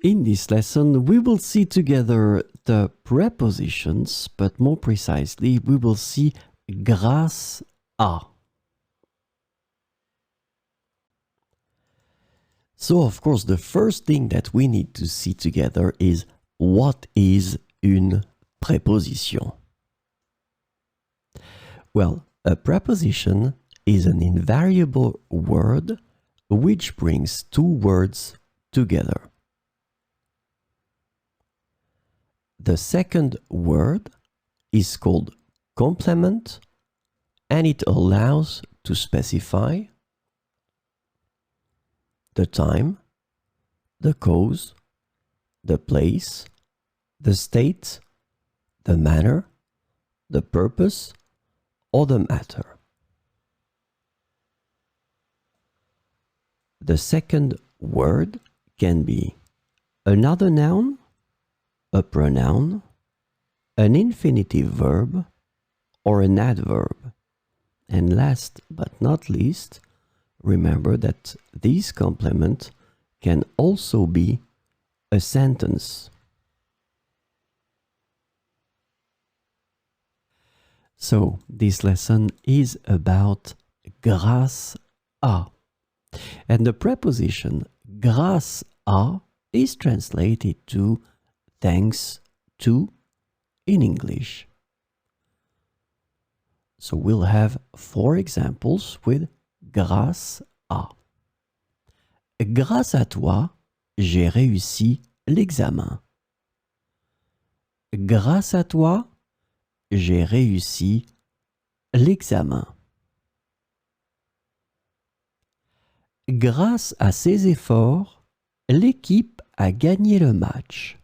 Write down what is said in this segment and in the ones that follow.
In this lesson, we will see together the prepositions, but more precisely, we will see grâce à. So, of course, the first thing that we need to see together is what is une préposition? Well, a preposition is an invariable word which brings two words together. The second word is called complement, and it allows to specify the time, the cause, the place, the state, the manner, the purpose, or the matter. The second word can be another noun, a pronoun, an infinitive verb, or an adverb. And last but not least, remember that this complement can also be a sentence. So, this lesson is about grâce à. And the preposition grâce à is translated to thanks to in English. So we'll have 4 examples with grâce à. Grâce à toi, j'ai réussi l'examen. Grâce à toi, j'ai réussi l'examen. Grâce à ses efforts, l'équipe a gagné le match.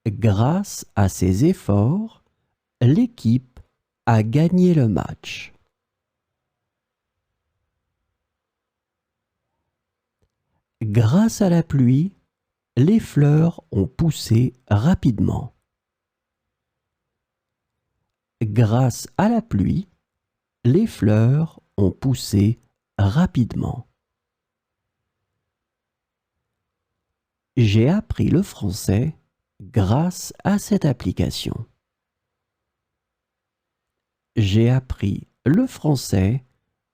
Grâce à ses efforts, l'équipe a gagné le match. Grâce à la pluie, les fleurs ont poussé rapidement. Grâce à la pluie, les fleurs ont poussé rapidement. J'ai appris le français grâce à cette application. J'ai appris le français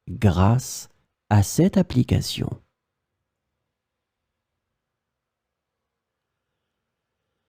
grâce à cette application.